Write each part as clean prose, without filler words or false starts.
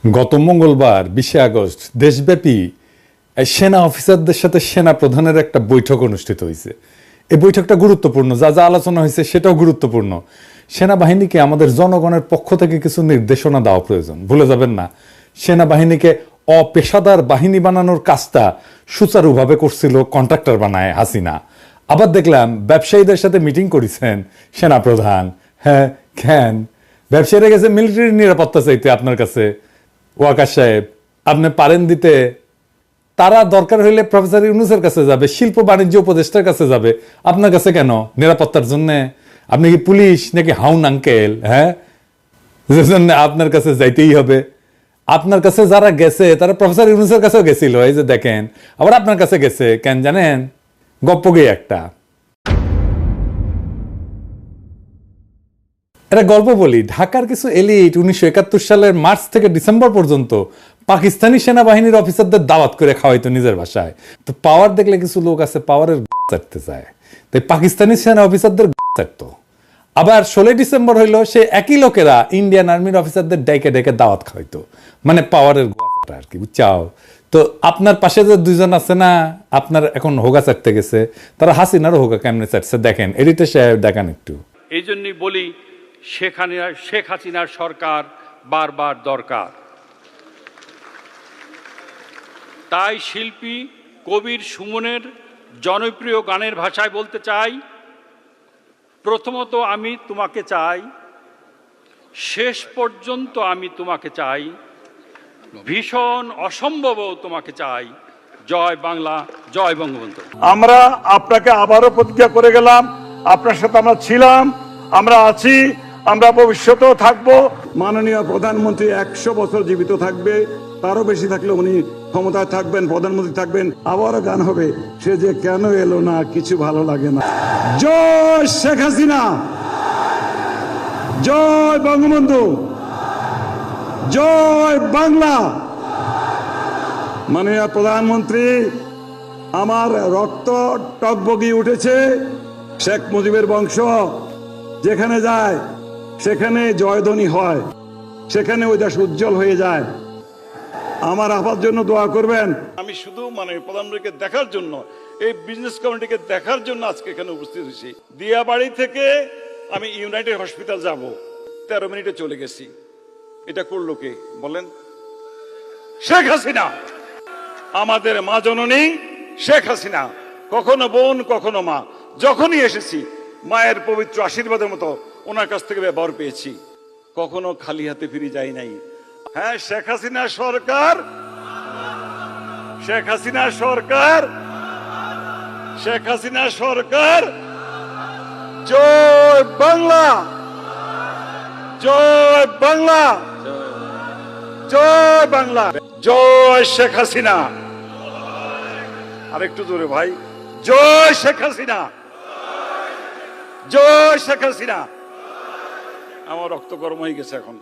গত মঙ্গলবার 20শে আগস্ট দেশব্যাপী সেনা অফিসারদের সাথে সেনা প্রধানের একটা বৈঠক অনুষ্ঠিত হয়েছে। এই বৈঠকটা গুরুত্বপূর্ণ, যা যা আলোচনা হয়েছে সেটাও গুরুত্বপূর্ণ। সেনাবাহিনীকে আমাদের জনগণের পক্ষ থেকে কিছু নির্দেশনা দেওয়া প্রয়োজন, ভুলে যাবেন না। সেনাবাহিনীকে অপেশাদার বাহিনী বানানোর কাজটা সুচারুভাবে করছিল কন্ট্রাক্টর বানায় হাসিনা। আবার দেখলাম ব্যবসায়ীদের সাথে মিটিং করেছেন সেনাপ্রধান। হ্যাঁ, কেন ব্যবসায়ীরা গেছে মিলিটারি নিরাপত্তা চাইতে আপনার কাছে? ওয়াকার সাহেব, আপনি পারেন দিতে? তারা দরকার হইলে প্রফেসর ইউনূসের কাছে যাবে, শিল্প বাণিজ্য উপদেষ্টার কাছে যাবে, আপনার কাছে কেন নিরাপত্তার জন্য? আপনি কি পুলিশ নাকি হাউন আঙ্কেল? হ্যাঁ, যে জন্য আপনার কাছে যাইতেই হবে। আপনার কাছে যারা গেছে তারা প্রফেসর ইউনূসের কাছেও গেছিল, এই যে দেখেন, আবার আপনার কাছে গেছে কেন জানেন? গপ্পগে একটা এটা গল্প বলি। ঢাকার কিছু এলিট 1971 সালের মার্চ থেকে ডিসেম্বর পর্যন্ত পাকিস্তানি সেনাবাহিনীর অফিসারদের দাওয়াত করে খাওয়াইতো নিজের ভাষায়। তো পাওয়ার দেখলে কিছু লোক আছে পাওয়ারের চাটতে চায়, তাই পাকিস্তানি সেনা অফিসারদের চাটতো। আবার 16 ডিসেম্বর হইলো, সে একই লোকেরা ইন্ডিয়ান আর্মির অফিসারদের ডেকে ডেকে দাওয়াত খাওয়াইতো, মানে পাওয়ারের আর কি, বুঝছাও? তো আপনার পাশে যে দুইজন আছে না, আপনার এখন হোগা চাটতে গেছে, তারা হাসিনারও হোগা কেমনে চাটছে দেখেন, এডিটর সাহেব দেখান একটু। এই জন্যই বলি শেখ হাসিনার সরকার বারবার দরকার। তাই শিল্পী কবির সুমনের জনপ্রিয় গানের ভাষায় বলতে চাই, প্রথমত আমি তোমাকে চাই, শেষ পর্যন্ত আমি তোমাকে চাই, ভীষণ অসম্ভবও তোমাকে চাই। জয় বাংলা, জয় বঙ্গবন্ধু। আমরা আপনাকে আবারও প্রতিজ্ঞা করে গেলাম, আপনার সাথে আমরা ছিলাম, আমরা আছি, আমরা ভবিষ্যতেও থাকবো। মাননীয় প্রধানমন্ত্রী 100 বছর জীবিত থাকবে, তারও বেশি থাকলে উনি ক্ষমতায় থাকবেন, প্রধানমন্ত্রী থাকবেন। আবারও গান হবে, সে যে কেন এলো না, কিছু ভালো লাগে না। জয় শেখ হাসিনা, জয় বঙ্গবন্ধু, জয় বাংলা। মাননীয় প্রধানমন্ত্রী, আমার রক্ত টকবগি উঠেছে। শেখ মুজিবের বংশ যেখানে যায় সেখানে জয়ধ্বনি হয়, সেখানে ওই দেশ উজ্জ্বল হয়ে যায়। আমার আপার জন্য দোয়া করবেন। আমি শুধু প্রধানমন্ত্রীকে দেখার জন্য, এই বিজনেস কমিটিকে দেখার জন্য আজকে এখানে উপস্থিত হয়েছি। দিয়াবাড়ি থেকে আমি ইউনাইটেড হসপিটাল যাব, 13 মিনিটে চলে গেছি। এটা করলো কে বলেন? শেখ হাসিনা, আমাদের মা জননী শেখ হাসিনা। কখনো বোন, কখনো মা। যখনই এসেছি মায়ের পবিত্র আশীর্বাদের মতো ওনার কাছ থেকে ব্যবহার পেয়েছি, কখনো খালি হাতে ফিরে যাই নাই। হ্যাঁ, শেখ হাসিনা সরকার, শেখ হাসিনা সরকার, শেখ হাসিনা সরকার। জয় বাংলা, জয় বাংলা, জয় বাংলা, জয় শেখ হাসিনা। আরেকটু জোরে ভাই, জয় শেখ হাসিনা, জয় শেখ হাসিনা। আমার রক্ত গরম হয়ে গেছে এখন।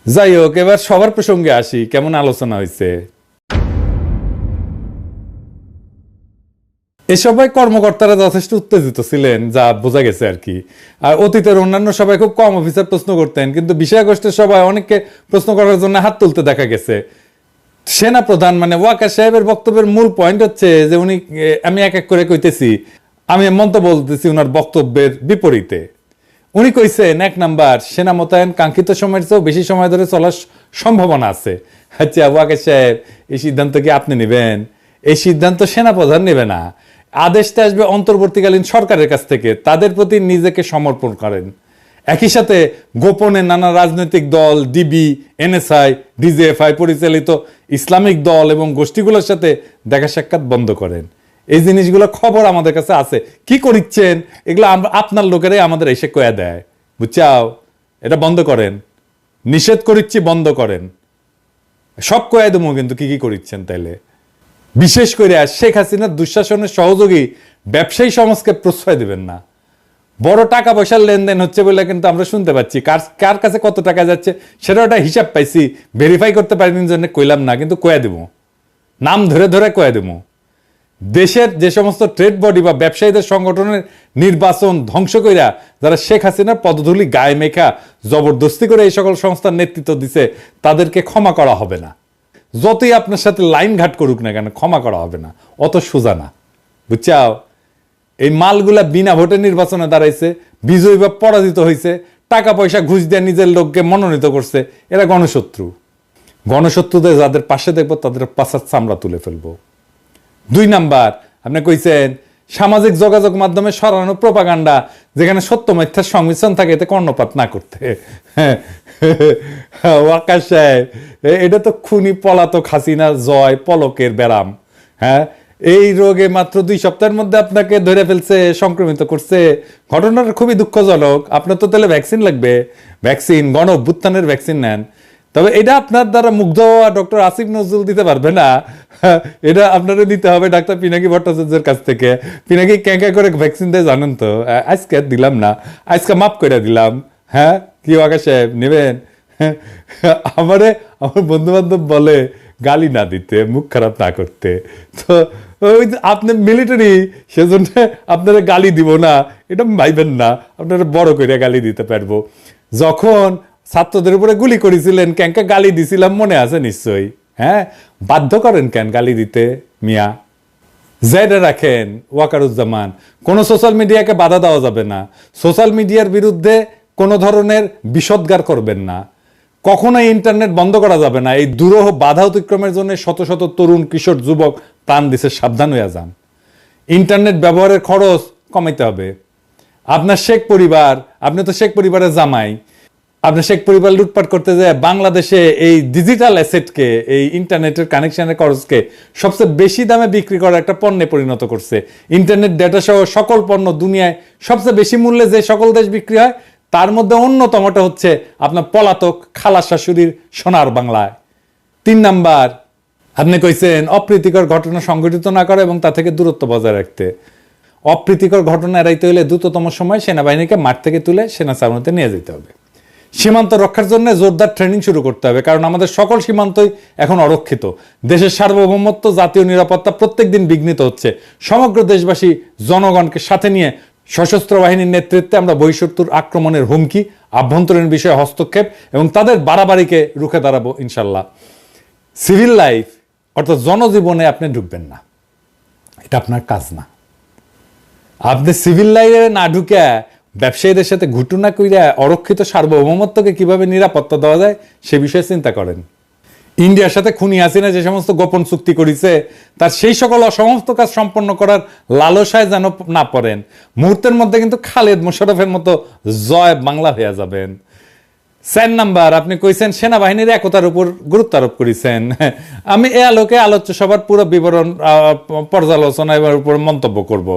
যাই হোক, এবার সবার প্রসঙ্গে আসি। কেমন আলোচনা হয়েছে? এ সবাই কর্মকর্তারা যথেষ্ট উত্তেজিত ছিলেন, যা বোঝা গেছে আর কি। আর অতীতের অন্যান্য সবাই খুব কম অফিসার প্রশ্ন করতেন, কিন্তু 20 আগস্টের সবাই অনেককে প্রশ্ন করার জন্য হাত তুলতে দেখা গেছে। সেনা প্রধান মানে ওয়াকার সাহেবের বক্তব্যের মূল পয়েন্ট হচ্ছে যে উনি, আমি এক এক করে কইতেছি, আমি মন্তব্য বলতেছি ওনার বক্তব্যের বিপরীতে। উনি কইছেন, 1 নাম্বার, সেনা মোতায়েন কাঙ্ক্ষিত সময়ের চেয়েও বেশি সময় ধরে চলার সম্ভাবনা আছে। আচ্ছা ওয়াকার সাহেব, এই সিদ্ধান্ত কি আপনি নেবেন? এই সিদ্ধান্ত সেনা প্রধান নেবে না, আদেশটা আসবে অন্তর্বর্তীকালীন সরকারের কাছ থেকে। তাদের প্রতি নিজেকে সমর্পণ করেন। একই সাথে গোপনে নানা রাজনৈতিক দল, ডিবি, এনএসআই, ডিজিএফআই পরিচালিত ইসলামিক দল এবং গোষ্ঠীগুলোর সাথে দেখা সাক্ষাৎ বন্ধ করেন। এই জিনিসগুলো খবর আমাদের কাছে আছে। কি করিচ্ছেন এগুলো আপনার লোকেরাই আমাদের এসে কয়া দেয়, বুঝছাও? এটা বন্ধ করেন, নিষেধ করিচ্ছি, বন্ধ করেন। সব কয়া দেবো কিন্তু কি কি করিচ্ছেন তাইলে। বিশেষ করে শেখ হাসিনার দুঃশাসনের সহযোগী ব্যবসায়ী সমাজকে প্রশ্রয় দেবেন না। বড় টাকা পয়সার লেনদেন হচ্ছে বলে কিন্তু আমরা শুনতে পাচ্ছি, কার কাছে কত টাকা যাচ্ছে সেটা ওটা হিসাব পাইছি, ভেরিফাই করতে পারিনি জন্য কইলাম না, কিন্তু কয়া দেবো, নাম ধরে ধরে কয়া দেবো। দেশের যে সমস্ত ট্রেড বডি বা ব্যবসায়ীদের সংগঠনের নির্বাচন ধ্বংস কইরা যারা শেখ হাসিনার পদধূলি গায়ে মেখা জবরদস্তি করে এই সকল সংস্থার নেতৃত্ব দিছে তাদেরকে ক্ষমা করা হবে না। যতই আপনার সাথে লাইন ঘাট করুক না কেন ক্ষমা করা হবে না, অত সোজা না, বুঝছাও? এই মালগুলা বিনা ভোটে নির্বাচনে দাঁড়াইছে, বিজয়ী বা পরাজিত হয়েছে, টাকা পয়সা ঘুষ দিয়ে নিজের লোককে মনোনীত করছে, এরা গণশত্রু। গণশত্রুদের যাদের পাশে দেখবো তাদের পাশার চামড়া তুলে ফেলবো। 2 নাম্বার, আপনি কইছেন সামাজিক যোগাযোগ মাধ্যমে সরানো প্রোপাগান্ডা যেখানে সত্য মিথ্যার সংমিশ্রণ থাকে এতে কর্ণপাত না করতে। ওয়াকার সাহেব, এটা তো খুনি পলাতক হাসিনা জয় পলকের ব্যারাম। হ্যাঁ, এই রোগে মাত্র 2 সপ্তাহের মধ্যে আপনাকে ধরে ফেলছে, সংক্রমিত করছে। ঘটনাটা খুবই দুঃখজনক। আপনার তো তাহলে ভ্যাকসিন লাগবে, ভ্যাকসিন, গণ অভ্যুত্থানের ভ্যাকসিন নেন। তবে এটা আপনার দ্বারা মুগ্ধ হওয়া ডক্টর আসিফ নজরুল দিতে পারবে না, এটা আপনারা নিতে হবে ডাক্তার পিনাকি ভট্টাচার্যের কাছ থেকে। পিনাকি ক্যাঁকা করে ভ্যাকসিন দেয় জানেন তো? আজকে দিলাম না, আজকে মাফ করে দিলাম। হ্যাঁ, কি ওয়াকা সাহেব নেবেন? আমার বন্ধু বান্ধব বলে গালি না দিতে, মুখ খারাপ না করতে। তো ওই আপনি মিলিটারি, সেজন্য আপনারা গালি দিব না এটা ভাইবেন না, আপনারা বড় করে গালি দিতে পারবো। যখন ছাত্রদের উপরে গুলি করেছিলেন ক্যাঙ্কা গালি দিছিলাম, মনে আছে নিশ্চয়ই? হ্যাঁ, বাধ্য করেন কেন গালি দিতে মিয়া? জেডে রাখেন ওয়াকারুজ্জামান, কোনো সোশ্যাল মিডিয়াকে বাধা দেওয়া যাবে না, সোশ্যাল মিডিয়ার বিরুদ্ধে কোনো ধরনের বিষোদ্গার করবেন না, কখনোই ইন্টারনেট বন্ধ করা যাবে না। এই দুরূহ বাধা অতিক্রমের জন্য শত শত তরুণ কিশোর যুবক প্রাণ দিছে, সাবধান হয়ে যান। ইন্টারনেট ব্যবহারের খরচ কমাইতে হবে। আপনার শেখ পরিবার, আপনি তো শেখ পরিবারের জামাই, আপনি শেখ পরিবার লুটপাট করতে যায় বাংলাদেশে এই ডিজিটাল অ্যাসেটকে, এই ইন্টারনেটের কানেকশনের খরচকে সবচেয়ে বেশি দামে বিক্রি করার একটা পণ্যে পরিণত করছে। ইন্টারনেট ডেটা সহ সকল পণ্য দুনিয়ায় সবচেয়ে বেশি মূল্যে যে সকল দেশ বিক্রি হয় তার মধ্যে অন্যতমটা হচ্ছে আপনার পলাতক খালা শাশুড়ির সোনার বাংলায়। 3 নাম্বার, আপনি কইছেন অপ্রীতিকর ঘটনা সংঘটিত না করে এবং তা থেকে দূরত্ব বজায় রাখতে। অপ্রীতিকর ঘটনা এড়াইতে হলে দ্রুততম সময় সেনাবাহিনীকে মাঠ থেকে তুলে সেনা ছাউনিতে নিয়ে যেতে হবে। সীমান্ত রক্ষার জন্য জোরদার ট্রেনিং শুরু করতে হবে, কারণ আমাদের সকল সীমান্তই এখন অরক্ষিত। দেশের সার্বভৌমত্ব, জাতীয় নিরাপত্তা প্রত্যেকদিন বিঘ্নিত হচ্ছে। সমগ্র দেশবাসী জনগণকে সাথে নিয়ে সশস্ত্র বাহিনীর নেতৃত্বে আমরা বহিঃশত্রুর আক্রমণের হুমকি, আভ্যন্তরীণ বিষয়ে হস্তক্ষেপ এবং তাদের বাড়াবাড়িকে রুখে দাঁড়াবো ইনশাল্লাহ। সিভিল লাইফ অর্থাৎ জনজীবনে আপনি ঢুকবেন না, এটা আপনার কাজ না। আপনি সিভিল লাইফে না ঢুকে ব্যবসায়ীদের সাথে ঘটনা কইরা অরক্ষিত সার্বভৌমত্বকে কিভাবে নিরাপত্তা দেওয়া যায় সে বিষয়ে চিন্তা করেন। ইন্ডিয়ার সাথে খুনি হাসিনা যে সমস্ত গোপন চুক্তি করেছে তার সেই সকল অসমস্ত কাজ সম্পন্ন করার লালসায় যেন না পড়েন। মুহূর্তের মধ্যে কিন্তু খালেদ মোশাররফের মতো জয় বাংলা হয়ে যাবেন। 4 নাম্বার, আপনি কইছেন সেনাবাহিনীর একতার উপর গুরুত্ব আরোপ করেছেন। আমি এ আলোকে আলোচ্য সভার পুরো বিবরণ পর্যালোচনা এর উপর মন্তব্য করব।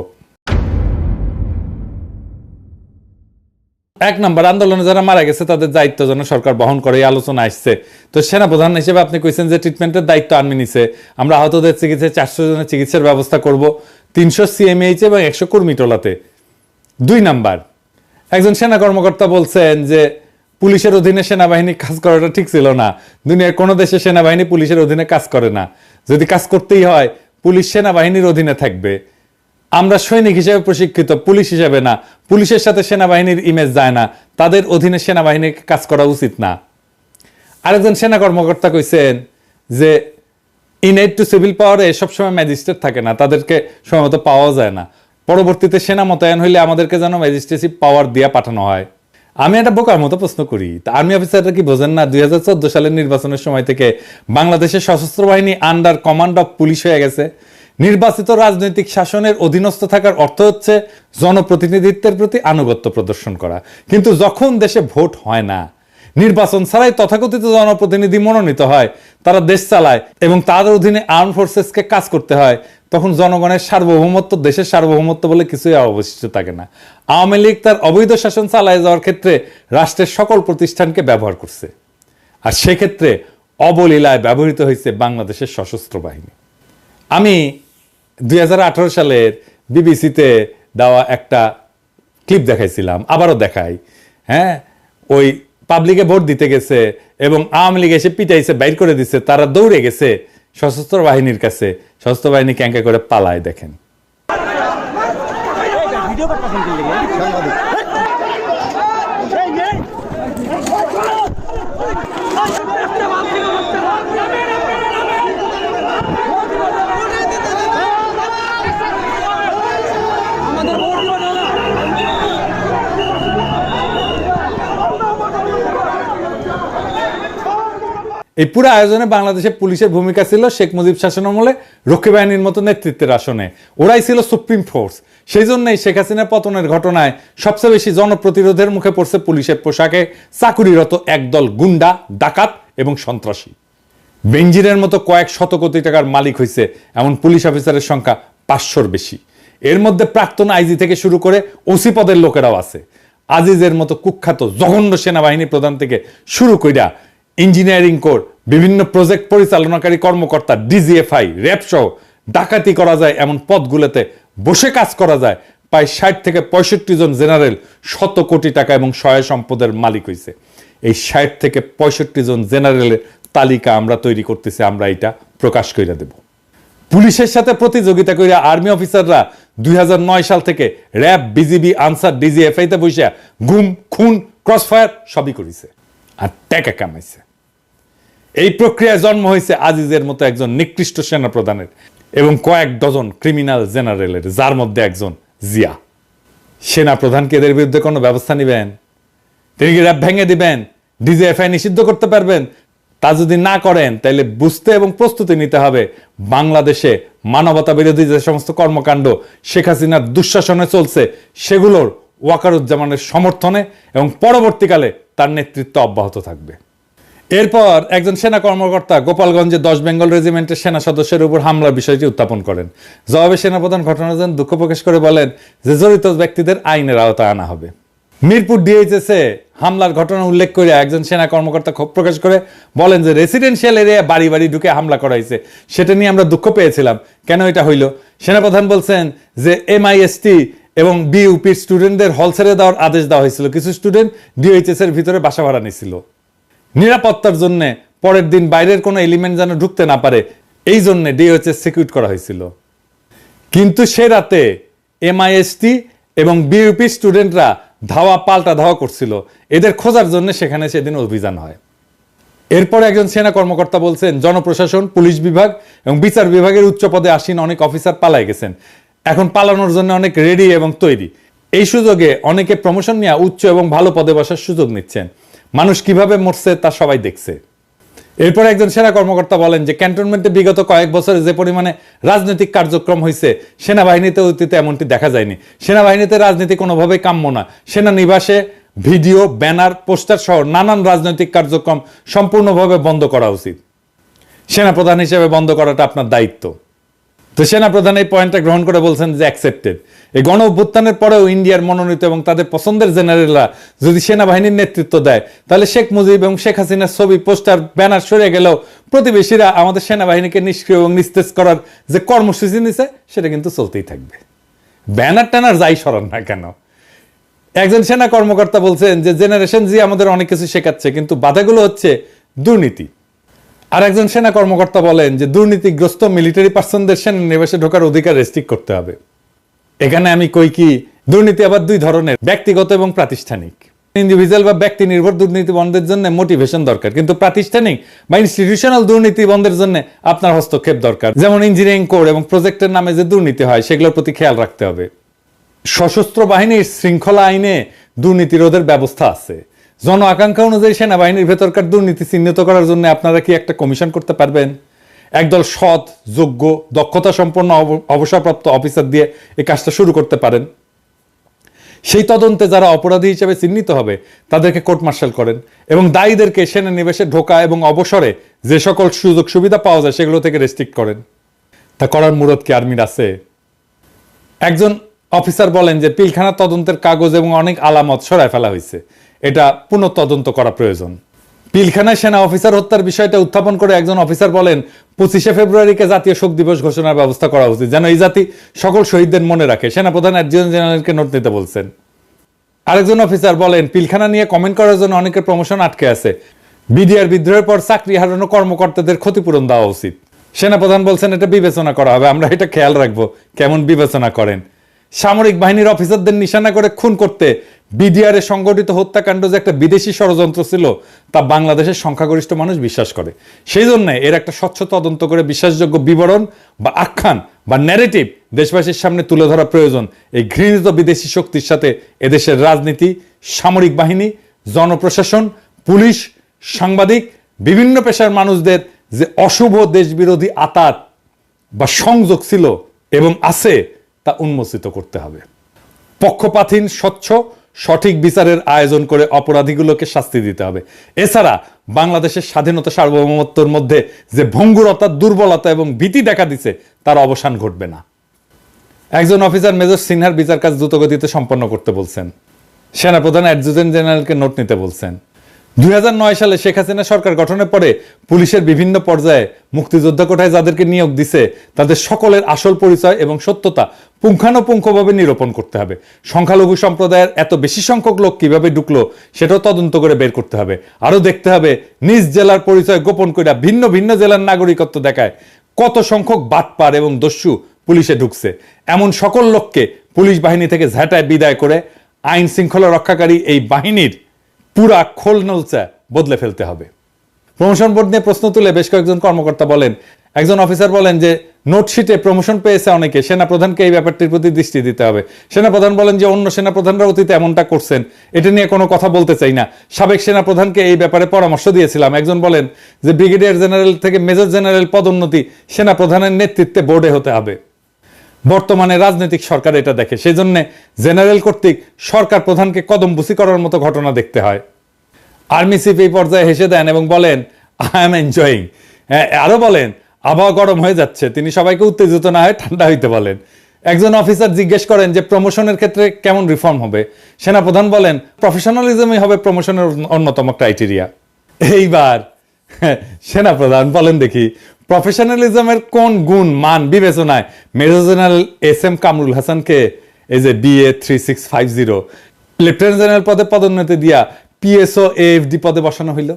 1 নাম্বার, আন্দোলনে যারা মারা গেছে তাদের দায়িত্ব যেন সরকার বহন করে, এই আলোচনা আসছে। তো সেনাপ্রধান হিসেবে আপনি কইছেন যে ট্রিটমেন্টের দায়িত্ব আর্মি নিছে, আমরা আহতদের চিকিৎসায় 400 জনের চিকিৎসার ব্যবস্থা করব, 300 সিএমএইচ এবং 100 কর্মী টোলাতে। 2 নাম্বার, একজন সেনা কর্মকর্তা বলছেন যে পুলিশের অধীনে সেনাবাহিনী কাজ করাটা ঠিক ছিল না। দুনিয়ার কোনো দেশে সেনাবাহিনী পুলিশের অধীনে কাজ করে না। যদি কাজ করতেই হয় পুলিশ সেনাবাহিনীর অধীনে থাকবে। আমরা সৈনিক হিসেবে প্রশিক্ষিত, পুলিশ হিসেবে না। পুলিশের সাথে সেনাবাহিনীর ইমেজ যায় না, তাদের অধীনে সেনাবাহিনীর কাজ করা উচিত না। আরেকজন সেনা কর্মকর্তা কইছেন যে ইনএড টু সিভিল পাওয়ারে সবসময় ম্যাজিস্ট্রেট থাকে না, তাদেরকে সময়মতো পাওয়া যায় না। পরবর্তীতে সেনা মোতায়েন হইলে আমাদেরকে যেন ম্যাজিস্ট্রেসি পাওয়ার দিয়ে পাঠানো হয়। আমি একটা বোকার মতো প্রশ্ন করি, তা আর্মি অফিসাররা কি বোঝেন না 2014 সালের নির্বাচনের সময় থেকে বাংলাদেশের সশস্ত্র বাহিনী আন্ডার কমান্ড অফ পুলিশ হয়ে গেছে? নির্বাচিত রাজনৈতিক শাসনের অধীনস্থ থাকার অর্থ হচ্ছে জনপ্রতিনিধিত্বের প্রতি আনুগত্য প্রদর্শন করা। কিন্তু যখন দেশে ভোট হয় না, নির্বাচন ছাড়াই তথাকথিত জনপ্রতিনিধি মনোনীত হয়, তারা দেশ চালায় এবং তাদের অধীনে আর্ম ফোর্সেসকে কাজ করতে হয়, তখন জনগণের সার্বভৌমত্ব, দেশের সার্বভৌমত্ব বলে কিছুই অবশিষ্ট থাকে না। আওয়ামী লীগ তার অবৈধ শাসন চালায় যাওয়ার ক্ষেত্রে রাষ্ট্রের সকল প্রতিষ্ঠানকে ব্যবহার করছে, আর সেক্ষেত্রে অবলীলায় ব্যবহৃত হয়েছে বাংলাদেশের সশস্ত্র বাহিনী। আমি 2018 সালের বিবিসিতে দেওয়া একটা ক্লিপ দেখাইছিলাম, আবারও দেখাই। হ্যাঁ, ওই পাবলিকে ভোট দিতে গেছে এবং আওয়ামী লীগ এসে পিটাইছে, বাইর করে দিছে, তারা দৌড়ে গেছে সশস্ত্র বাহিনীর কাছে, সশস্ত্র বাহিনী ক্যাঙ্কা করে পালায় দেখেন। এই পুরো আয়োজনে বাংলাদেশে পুলিশের ভূমিকা ছিল শেখ মুজিব শাসনামলে রক্ষী বাহিনীর মতো নেতৃত্বের আসনে, ওরাই ছিল সুপ্রিম ফোর্স। সেই জন্যই শেখ হাসিনা পতনের ঘটনায় সবচেয়ে বেশি জনপ্রতিরোধের মুখে পড়ছে পুলিশের পোশাকে চাকুরিরত একদল গুন্ডা, ডাকাত এবং সন্ত্রাসী। বেনজিরের মতো কয়েক শত কোটি টাকার মালিক হয়েছে এমন পুলিশ অফিসারের সংখ্যা 500-র বেশি। এর মধ্যে প্রাক্তন আইজি থেকে শুরু করে ওসি পদের লোকেরাও আছে। আজিজের মতো কুখ্যাত জঘন্য সেনাবাহিনী প্রধান থেকে শুরু কইরা ইঞ্জিনিয়ারিং কোর, বিভিন্ন প্রজেক্ট পরিচালনাকারী কর্মকর্তা, ডিজিএফআই, র্যাব সহ ডাকাতি করা যায় এমন পদগুলোতে বসে কাজ করা যায় প্রায় 60 থেকে 65 জন জেনারেল শত কোটি টাকা এবং সহায় সম্পদের মালিক হয়েছে। এই 60 থেকে 65 জন জেনারেলের তালিকা আমরা তৈরি করতেছি, আমরা এটা প্রকাশ করে দেব। পুলিশের সাথে প্রতিযোগিতা করে আর্মি অফিসাররা 2009 সাল থেকে র্যাব, বিজিবি, আনসার, ডিজিএফআইতে বসে গুম, খুন, ক্রসফায়ার সবই করেছে আর টাকা কামাইছে। এই প্রক্রিয়ায় জন্ম হয়েছে আজিজের মতো একজন নিকৃষ্ট সেনা প্রধানের এবং কয়েক ডজন ক্রিমিনাল জেনারেলের, যার মধ্যে একজন জিয়া। সেনা প্রধানকে এদের বিরুদ্ধে কোনো ব্যবস্থা নেবেন? তিনি কি র্যাব ভেঙে দিবেন? ডিজিএফআই নিষিদ্ধ করতে পারবেন? তা যদি না করেন তাহলে বুঝতে এবং প্রস্তুতি নিতে হবে বাংলাদেশে মানবতা বিরোধী যে সমস্ত কর্মকাণ্ড শেখ হাসিনার দুঃশাসনে চলছে সেগুলোর ওয়াকারুজ্জামানের সমর্থনে এবং পরবর্তীকালে তার নেতৃত্ব অব্যাহত থাকবে। এরপর একজন সেনা কর্মকর্তা গোপালগঞ্জে 10 বেঙ্গল রেজিমেন্টের সেনা সদস্যের উপর হামলার বিষয়টি উত্থাপন করেন। জবাবে সেনাপ্রধান ঘটনার জন্য দুঃখ প্রকাশ করে বলেন যে জড়িত ব্যক্তিদের আইনের আওতায় আনা হবে। মিরপুর ডিএইচএসে হামলার ঘটনা উল্লেখ করে একজন সেনা কর্মকর্তা ক্ষোভ প্রকাশ করে বলেন যে রেসিডেন্সিয়াল এরিয়া বাড়ি বাড়ি ঢুকে হামলা করা হয়েছে, সেটা নিয়ে আমরা দুঃখ পেয়েছিলাম। কেন এটা হইল? সেনাপ্রধান বলছেন যে এমআইএসটি এবং বিইউপির স্টুডেন্টদের হল ছেড়ে দেওয়ার আদেশ দেওয়া হয়েছিল। কিছু স্টুডেন্ট ডিএইচএস এর ভিতরে বাসা ভাড়া নিয়েছিল নিরাপত্তার জন্য, পরের দিন বাইরের কোনো এলিমেন্ট যেন ঢুকতে না পারে, এই জন্য ডিএইচএস সিকিউর করা হয়েছিল। কিন্তু সে রাতে এমআইএসটি এবং বিইউপি স্টুডেন্টরা পাল্টা ধাওয়া করছিল, এদের খোঁজার জন্য সেখানে সেদিন অভিযান হয়। এরপর একজন সেনা কর্মকর্তা বলছেন জনপ্রশাসন, পুলিশ বিভাগ এবং বিচার বিভাগের উচ্চ পদে আসীন অনেক অফিসার পালায় গেছেন, এখন পালানোর জন্য অনেক রেডি এবং তৈরি। এই সুযোগে অনেকে প্রমোশন নিয়ে উচ্চ এবং ভালো পদে বসার সুযোগ নিচ্ছেন। মানুষ কিভাবে মরছে তা সবাই দেখছে। এরপর একজন সেনা কর্মকর্তা বলেন যে ক্যান্টনমেন্টে বিগত কয়েক বছরে যে পরিমাণে রাজনৈতিক কার্যক্রম হয়েছে সেনাবাহিনীতে অতীতে এমনটি দেখা যায়নি। সেনাবাহিনীতে রাজনীতি কোনোভাবেই কাম্য না। সেনানিবাসে ভিডিও, ব্যানার, পোস্টার সহ নানান রাজনৈতিক কার্যক্রম সম্পূর্ণভাবে বন্ধ করা উচিত। সেনাপ্রধান হিসেবে বন্ধ করাটা আপনার দায়িত্ব। তো সেনাপ্রধান এই পয়েন্টটা গ্রহণ করে বলছেন যে অ্যাকসেপ্টেড। এই গণ অভ্যুত্থানের পরেও ইন্ডিয়ার মনোনীত এবং তাদের পছন্দের জেনারেলরা যদি সেনাবাহিনীর নেতৃত্ব দেয় তাহলে শেখ মুজিব এবং শেখ হাসিনার ছবি, পোস্টার, ব্যানার সরে গেলেও প্রতিবেশীরা আমাদের সেনাবাহিনীকে নিষ্ক্রিয় এবং নিস্তেজ করার যে কর্মসূচি নিছে সেটা কিন্তু চলতেই থাকবে, ব্যানার ট্যানার যাই সরান না কেন। একজন সেনা কর্মকর্তা বলছেন যে জেনারেশন জি আমাদের অনেক কিছু শেখাচ্ছে, কিন্তু বাধাগুলো হচ্ছে দুর্নীতি। আর একজন সেনা কর্মকর্তা বলেন যে দুর্নীতিগ্রস্ত মিলিটারি পার্সনদের সেনানিবাসে ঢোকার অধিকার রেস্ট্রিক্ট করতে হবে। এখানে আমি কই কি, দুর্নীতি আবার দুই ধরনের, ব্যক্তিগত এবং প্রাতিষ্ঠানিক। ইন্ডিভিজুয়াল বা ব্যক্তি নির্ভর দুর্নীতি বন্ধের জন্য মোটিভেশন দরকার, কিন্তু প্রাতিষ্ঠানিক বা ইনস্টিটিউশনাল দুর্নীতি বন্ধের জন্য আপনার হস্তক্ষেপ দরকার। যেমন ইঞ্জিনিয়ারিং কোড এবং প্রজেক্টের নামে যে দুর্নীতি হয় সেগুলোর প্রতি খেয়াল রাখতে হবে। সশস্ত্র বাহিনীর শৃঙ্খলা আইনে দুর্নীতি রোধের ব্যবস্থা আছে। জন আকাঙ্ক্ষা অনুযায়ী সেনাবাহিনীর ভেতরকার দুর্নীতি চিহ্নিত করার জন্য আপনারা কি একটা কমিশন করতে পারবেন? একদল সৎ, যোগ্য, দক্ষতা সম্পন্ন অবসরপ্রাপ্ত অফিসার দিয়ে এই কাজটা শুরু করতে পারেন। সেই তদন্তে যারা অপরাধী হিসেবে চিহ্নিত হবে তাদেরকে কোর্ট মার্শাল করেন এবং দায়ীদেরকে সেনানিবাসে ঢোকা এবং অবসরে যে সকল সুযোগ সুবিধা পাওয়া যায় সেগুলো থেকে রেস্ট্রিক্ট করেন। তা করার মুরত কি আর্মির আছে? একজন অফিসার বলেন যে পিলখানা তদন্তের কাগজ এবং অনেক আলামত সরায় ফেলা হয়েছে, এটা পুনঃ তদন্ত করা প্রয়োজন। পিলখানায় সেনা অফিসার হত্যার বিষয়টা উত্থাপন করে একজন অফিসার বলেন 25শে ফেব্রুয়ারিকে জাতীয় শোক দিবস ঘোষণার ব্যবস্থা করা উচিত, যেন এই জাতি সকল শহীদদের মনে রাখে। সেনাপ্রধান অ্যাডজুটেন্ট জেনারেলকে নোট নিতে বলছেন। আরেকজন অফিসার বলেন পিলখানা নিয়ে কমেন্ট করার জন্য অনেকের প্রমোশন আটকে আছে, বিডিআর বিদ্রোহের পর চাকরি হারানো কর্মকর্তাদের ক্ষতিপূরণ দেওয়া উচিত। সেনাপ্রধান বলছেন এটা বিবেচনা করা হবে, আমরা এটা খেয়াল রাখবো কেমন বিবেচনা করেন। সামরিক বাহিনীর অফিসারদের নিশানা করে খুন করতে বিডিআর এ সংগঠিত হত্যাকাণ্ড যে একটা বিদেশি ষড়যন্ত্র ছিল তা বাংলাদেশের সংখ্যাগরিষ্ঠ মানুষ বিশ্বাস করে। সেই জন্য এর একটা স্বচ্ছ তদন্ত করে বিশ্বাসযোগ্য বিবরণ বা আখ্যান বা ন্যারেটিভ দেশবাসীর সামনে তুলে ধরা প্রয়োজন। এই ঘৃণিত বিদেশি শক্তির সাথে এদেশের রাজনীতি, সামরিক বাহিনী, জনপ্রশাসন, পুলিশ, সাংবাদিক, বিভিন্ন পেশার মানুষদের যে অশুভ দেশবিরোধী আতাত বা সংযোগ ছিল এবং আছে তা উন্মোচিত করতে হবে। পক্ষপাতহীন, স্বচ্ছ, সঠিক বিচারের আয়োজন করে অপরাধীগুলোকে শাস্তি দিতে হবে। এছাড়া বাংলাদেশের স্বাধীনতা সার্বভৌমত্বের মধ্যে যে ভঙ্গুরতা, দুর্বলতা এবং ভীতি দেখা দিছে তার অবসান ঘটবে না। একজন অফিসার মেজর সিনহার বিচার কাজ দ্রুতগতিতে সম্পন্ন করতে বলছেন। সেনাপ্রধান অ্যাডজুটেন্ট জেনারেলকে নোট নিতে বলছেন। 2009 সালে শেখ হাসিনা সরকার গঠনের পরে পুলিশের বিভিন্ন পর্যায়ে মুক্তিযোদ্ধা কোটায় যাদেরকে নিয়োগ দিছে তাদের সকলের আসল পরিচয় এবং সত্যতা পুঙ্খানুপুঙ্খভাবে নিরূপণ করতে হবে। সংখ্যালঘু সম্প্রদায়ের এত বেশি সংখ্যক লোক কিভাবে ঢুকলো সেটাও তদন্ত করে বের করতে হবে। আরো দেখতে হবে নিজ জেলার পরিচয় গোপন করে ভিন্ন ভিন্ন জেলার নাগরিকত্ব দেখায় কত সংখ্যক বাটপার এবং দস্যু পুলিশে ঢুকছে। এমন সকল লোককে পুলিশ বাহিনী থেকে ঝাঁটায় বিদায় করে আইন শৃঙ্খলা রক্ষাকারী এই বাহিনীর পুরা খোল নলচা বদলে ফেলতে হবে। প্রমোশন বোর্ড নিয়ে প্রশ্ন তুলে বেশ কয়েকজন কর্মকর্তা বলেন, একজন অফিসার বলেন যে নোটশিটে প্রমোশন পেয়েছে অনেকে, সেনাপ্রধানকে এই ব্যাপারটির প্রতি দৃষ্টি দিতে হবে। সেনাপ্রধান বলেন যে অন্য সেনাপ্রধানরা অতীতে এমনটা করছেন, এটা নিয়ে কোনো কথা বলতে চাই না, সাবেক সেনাপ্রধানকে এই ব্যাপারে পরামর্শ দিয়েছিলাম। একজন বলেন যে ব্রিগেডিয়ার জেনারেল থেকে মেজর জেনারেল পদোন্নতি সেনাপ্রধানের নেতৃত্বে বোর্ডে হতে হবে। বর্তমানে রাজনৈতিক সরকার এটা দেখে, সেই জন্য জেনারেল কর্তৃক সরকার প্রধানকে কদমবুসি করার মতো ঘটনা দেখতে হয়। আর্মি চিফ এই পর্যায়ে হেসে দেন এবং বলেন আই এম এনজয়িং। আরো বলেন আবহাওয়া গরম হয়ে যাচ্ছে, তিনি সবাইকে উত্তেজিত না হয়ে ঠান্ডা হইতে বলেন। একজন অফিসার জিজ্ঞেস করেন যে প্রমোশনের ক্ষেত্রে কেমন রিফর্ম হবে। সেনাপ্রধান বলেন প্রফেশনালিজমই হবে প্রমোশনের অন্যতম ক্রাইটেরিয়া। এইবার সেনাপ্রধান বলেন দেখি প্রফেশনালিজমের কোন গুণ মান বিবেচনায় মেজর জেনারেল এস.এম. কামরুল হাসানকে এই যে BA 3650 লেফটেন্যান্ট জেনারেল পদে পদোন্নতি দিয়া PSO AFD পদে বসানো হইল।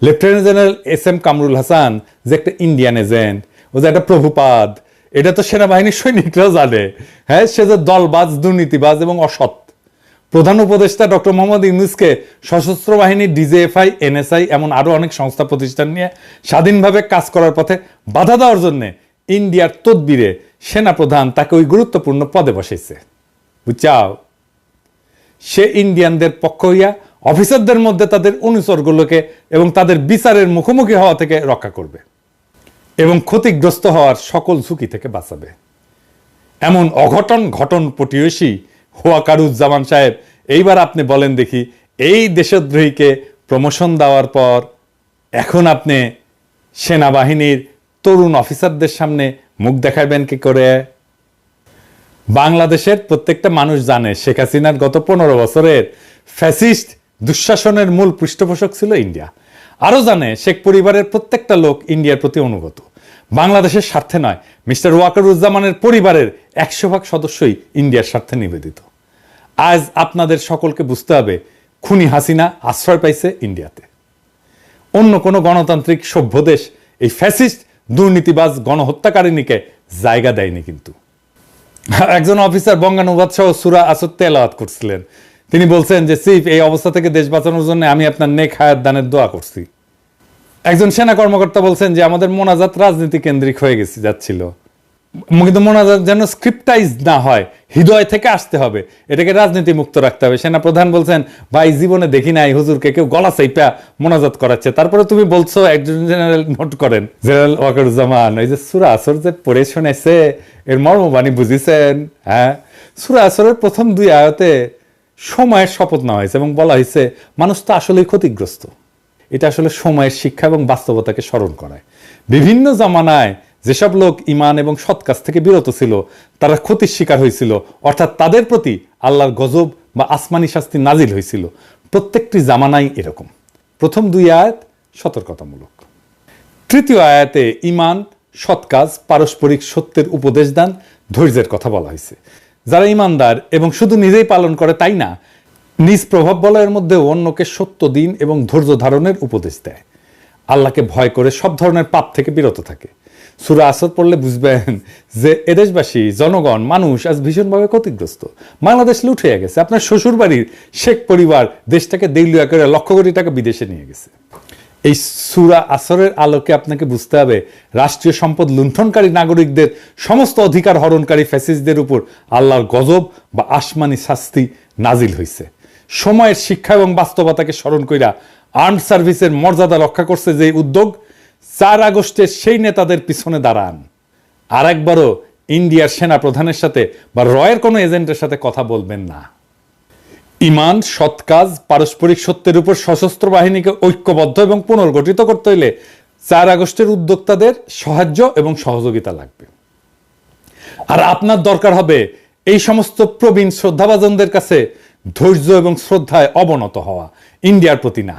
Lieutenant general SM. Kamrul Hasan যে একটা ইন্ডিয়ান এজেন্ট, ও যে একটা প্রভুপাদ, এটা তো সেনাবাহিনীর সৈনিকরাও জানে। হ্যাঁ, সে যে দলবাজ, দুর্নীতিবাজ এবং অসৎ। প্রধান উপদেষ্টা ডক্টর মোহাম্মদ ইউনূসকে সশস্ত্র বাহিনী, DJFI, NSI এমন আরো অনেক সংস্থা প্রতিষ্ঠান নিয়ে স্বাধীনভাবে কাজ করার পথে বাধা দেওয়ার জন্য ইন্ডিয়ার তদবিরে সেনাপ্রধান তাকে ওই গুরুত্বপূর্ণ পদে বসাইছে। বুঝছাও, সে ইন্ডিয়ানদের পক্ষ হইয়া অফিসারদের মধ্যে তাদের অনুচরগুলোকে এবং তাদের বিচারের মুখোমুখি হওয়া থেকে রক্ষা করবে এবং ক্ষতিগ্রস্ত হওয়ার সকল ঝুঁকি থেকে বাঁচাবে। এমন অঘটন ঘটন পটিয়সী ওয়াকারুজ্জামান সাহেব, এইবার আপনি বলেন দেখি এই দেশদ্রোহীকে প্রমোশন দেওয়ার পর এখন আপনি সেনাবাহিনীর তরুণ অফিসারদের সামনে মুখ দেখাবেন কি করে? বাংলাদেশের প্রত্যেকটা মানুষ জানে শেখ হাসিনার গত 15 বছরের ফ্যাসিস্ট দুঃশাসনের মূল পৃষ্ঠপোষক ছিল ইন্ডিয়া। আরো জানে শেখ পরিবারের প্রত্যেকটা লোক ইন্ডিয়ার প্রতি অনুগত, বাংলাদেশের স্বার্থে নয়। মিস্টার ওয়াকারুজ্জামানের পরিবারের 100% সদস্যই ইন্ডিয়ার স্বার্থে নিবেদিত। আজ আপনাদের সকলকে বুঝতে হবে খুনি হাসিনা আশ্রয় পাইছে ইন্ডিয়াতে। অন্য কোনো গণতান্ত্রিক সভ্য দেশ এই ফ্যাসিস্ট দুর্নীতিবাজ গণহত্যাকারিণীকে জায়গা দেয়নি। কিন্তু একজন অফিসার বঙ্গানুবাদ সহ সূরা আসর তেলাওয়াত করছিলেন। তিনি বলছেন যে চিফ, এই অবস্থা থেকে দেশ বাঁচানোর জন্য আমি আপনার নেক হায়াত দানের দোয়া করছি। একজন সেনা কর্মকর্তা বলছেন যে আমাদের মোনাজাত রাজনীতি কেন্দ্রিক হয়ে যাচ্ছিল, কিন্তু মোনাজাত যেন স্ক্রিপ্টাইজ না হয়, হৃদয় থেকে আসতে হবে, এটাকে রাজনীতি মুক্ত রাখতে হবে। সেনা প্রধান বলছেন ভাই জীবনে দেখি নাই হুজুরকে কেউ গলা চাইপা মোনাজাত করাচ্ছে, তারপরে তুমি বলছো একজন জেনারেল নোট করেন। জেনারেল ওয়াকারুজ্জামান ওই যে সূরা আসর যে পড়ে শুনেছে এর মর্মবাণী বুঝিছেন? হ্যাঁ, সূরা আসরের প্রথম 2 আয়াতে সময়ের শপথ নেওয়া হয়েছে এবং বলা হয়েছে মানুষ তো আসলেই ক্ষতিগ্রস্ত। এটা আসলে সময়ের শিক্ষা এবং বাস্তবতাকে স্মরণ করায়। বিভিন্ন জামানায় যেসব লোক ঈমান এবং সৎ কাজ থেকে বিরত ছিল তারা ক্ষতির শিকার হয়েছিল, অর্থাৎ তাদের প্রতি আল্লাহর গজব বা আসমানি শাস্তি নাজিল হয়েছিল। প্রত্যেকটি জামানাই এরকম। প্রথম 2 আয়াত সতর্কতামূলক। তৃতীয় আয়াতে ঈমান, সৎ কাজ, পারস্পরিক সত্যের উপদেশ দান, ধৈর্যের কথা বলা হয়েছে। যারা ঈমানদার এবং শুধু নিজেই পালন করে তাই না, নিজ প্রভাব বলয়ের মধ্যে অন্যকে সত্য দিন এবং ধৈর্য ধারণের উপদেশ দেয়। আল্লাহকে ভয় করে সব ধরনের পাপ থেকে বিরত থাকে। সূরা আসর পড়লে বুঝবেন যে এদেশবাসী, জনগণ, মানুষ আজ ভীষণভাবে ক্ষতিগ্রস্ত। বাংলাদেশ লুট হয়ে গেছে। আপনার শ্বশুর বাড়ির শেখ পরিবার দেশটাকে দেউলিয়া করে লক্ষ কোটি টাকা বিদেশে নিয়ে গেছে। এই সূরা আসরের আলোকে আপনাকে বুঝতে হবে রাষ্ট্রীয় সম্পদ লুণ্ঠনকারী নাগরিকদের, সমস্ত অধিকার হরণকারী ফ্যাসিস্টদের উপর আল্লাহর গজব বা আসমানি শাস্তি নাজিল হয়েছে। সময়ের শিক্ষা এবং বাস্তবতাকে স্মরণ কইরা আর্মড সার্ভিসের মর্যাদা রক্ষা করছে যে উদ্যোগ, 4 আগস্টের সেই নেতাদের পিছনে দাঁড়ান। আর একবারও ইন্ডিয়ার সেনা প্রধানের সাথে বা রয়ের কোনো এজেন্টের সাথে কথা বলবেন না। ইমান, সৎ কাজ, পারস্পরিক সত্যের উপর সশস্ত্র বাহিনীকে ঐক্যবদ্ধ এবং পুনর্গঠিত করতে হইলে 4 আগস্টের উদ্যোক্তাদের সাহায্য এবং সহযোগিতা লাগবে। আর আপনার দরকার হবে এই সমস্ত প্রবীণ শ্রদ্ধাভাজনদের কাছে ধৈর্য এবং শ্রদ্ধায় অবনত হওয়া, ইন্ডিয়ার প্রতি না।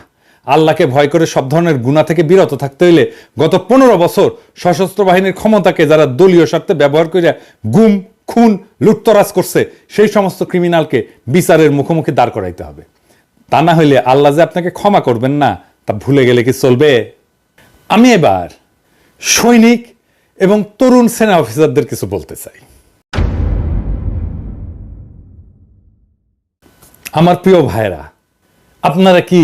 আল্লাহকে ভয় করে সব ধরনের গুনাহ থেকে বিরত থাকতে হইলে গত 15 বছর সশস্ত্র বাহিনীর ক্ষমতাকে যারা দলীয় স্বার্থে ব্যবহার করে গুম, খুন, লুটতরাজ করছে, সেই সমস্ত ক্রিমিনালকে বিচারের মুখোমুখি দাঁড় করাইতে হবে। তা না হইলে আল্লাহ যে আপনাকে ক্ষমা করবেন না, তা ভুলে গেলে কি চলবে? আমি এবার সৈনিক এবং তরুণ সেনা অফিসারদের কিছু বলতে চাই। আমার প্রিয় ভাইরা, আপনারা কি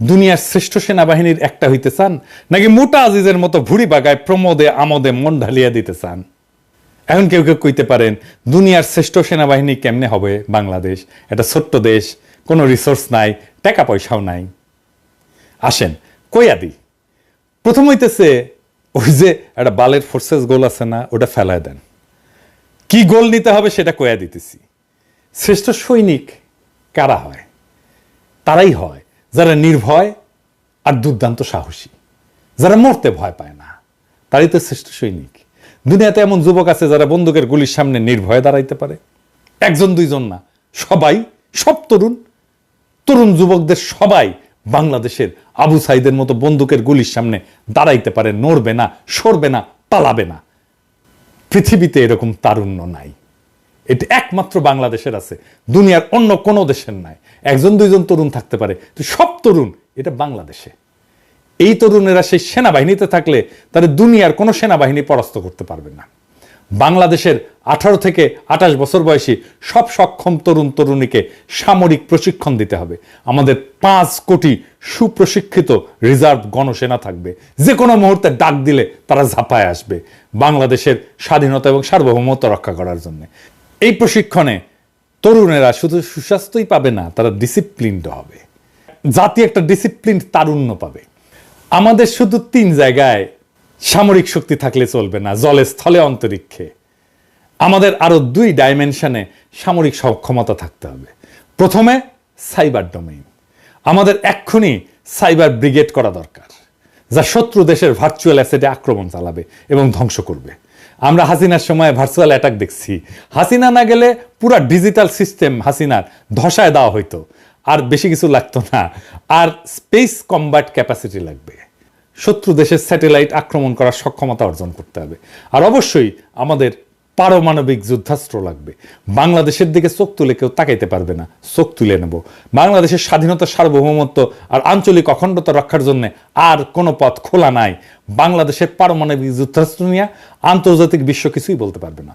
দুনিয়ার শ্রেষ্ঠ সেনাবাহিনীর একটা হইতে চান, নাকি মোটা আজিজের মতো ভুড়ি বাগায় প্রমোদে আমোদে মন ঢালিয়া দিতে চান? এখন কেউ কেউ কইতে পারেন দুনিয়ার শ্রেষ্ঠ সেনাবাহিনী কেমনে হবে? বাংলাদেশ একটা ছোট্ট দেশ, কোনো রিসোর্স নাই, টাকা পয়সাও নাই। আসেন কইয়া দিই। প্রথম হইতেছে ওই যে একটা বালের ফোর্সেস গোল আছে না, ওটা ফেলায় দেন। কি গোল নিতে হবে সেটা কইয়া দিতেছি। শ্রেষ্ঠ সৈনিক কারা হয়? তারাই হয় যারা নির্ভয় আর দুর্দান্ত সাহসী, যারা মরতে ভয় পায় না, তারাই তো শ্রেষ্ঠ সৈনিক। দুনিয়াতে এমন যুবক আছে যারা বন্দুকের গুলির সামনে নির্ভয়ে দাঁড়াইতে পারে। 1 2 জন না, সবাই, সব তরুণ যুবকদের সবাই বাংলাদেশের আবু সাইদের মতো বন্দুকের গুলির সামনে দাঁড়াইতে পারে, নড়বে না, সরবে না, পালাবে না। পৃথিবীতে এরকম তারুণ্য নাই, এটা একমাত্র বাংলাদেশের আছে, দুনিয়ার অন্য কোনো দেশের নাই। 1 2 জন তরুণ থাকতে পারে, তো সব তরুণ এটা বাংলাদেশে। এই তরুণেরা সেই সেনাবাহিনীতে থাকলে তাদের দুনিয়ার কোনো সেনাবাহিনী পরাস্ত করতে পারবে না। বাংলাদেশের 18 থেকে 28 বছর বয়সী সব সক্ষম তরুণ তরুণীকে সামরিক প্রশিক্ষণ দিতে হবে। আমাদের 5 কোটি সুপ্রশিক্ষিত রিজার্ভ গণসেনা থাকবে, যে কোনো মুহূর্তে ডাক দিলে তারা ঝাঁপায় আসবে বাংলাদেশের স্বাধীনতা এবং সার্বভৌমত্ব রক্ষা করার জন্য। এই প্রশিক্ষণে তরুণেরা শুধু সুস্বাস্থ্যই পাবে না, তারা ডিসিপ্লিনড হবে। জাতি একটা ডিসিপ্লিন তারুণ্য পাবে। আমাদের শুধু 3 জায়গায় সামরিক শক্তি থাকলে চলবে না, জলে, স্থলে, অন্তরিক্ষে। আমাদের আরো 2 ডাইমেনশনে সামরিক সক্ষমতা থাকতে হবে। প্রথমে সাইবার ডোমেইন। আমাদের এক্ষুনি সাইবার ব্রিগেড করা দরকার, যা শত্রু দেশের ভার্চুয়াল অ্যাসেটে আক্রমণ চালাবে এবং ধ্বংস করবে। আমরা হাসিনার সময় ভার্চুয়াল অ্যাটাক দেখছি। হাসিনা না গেলে পুরা ডিজিটাল সিস্টেম হাসিনার ধসায় দেওয়া হইতো, আর বেশি কিছু লাগতো না। আর স্পেস কম্ব্যাট ক্যাপাসিটি লাগবে। শত্রু দেশের স্যাটেলাইট আক্রমণ করার সক্ষমতা অর্জন করতে হবে। আর অবশ্যই আমাদের পারমাণবিক যুদ্ধাস্ত্র লাগবে। বাংলাদেশের দিকে চোখ তুলে কেউ তাকাইতে পারবে না, চোখ তুলে নেব। বাংলাদেশের স্বাধীনতা, সার্বভৌমত্ব আর আঞ্চলিক অখণ্ডতা রক্ষার জন্য আর কোনো পথ খোলা নাই। বাংলাদেশের পারমাণবিক যুদ্ধাস্ত্র নিয়ে আন্তর্জাতিক বিশ্ব কিছুই বলতে পারবে না।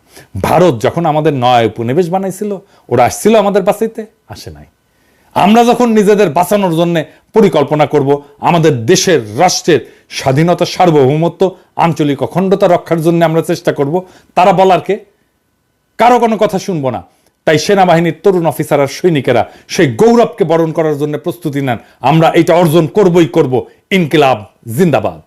ভারত যখন আমাদের 9 উপনিবেশ বানাইছিল, ওরা আসছিল আমাদের বাঁচাইতে? আসে নাই। আমরা যখন নিজেদের বাঁচানোর জন্য পরিকল্পনা করব, আমাদের দেশের, রাষ্ট্রের স্বাধীনতা, সার্বভৌমত্ব, আঞ্চলিক অখণ্ডতা রক্ষার জন্য আমরা চেষ্টা করব, তারা বলার কে? কারো কোনো কথা শুনবো না। তাই সেনাবাহিনীর তরুণ অফিসার আর সৈনিকেরা সেই গৌরবকে বরণ করার জন্য প্রস্তুতি নেন। আমরা এটা অর্জন করবই করব। ইনকিলাব জিন্দাবাদ।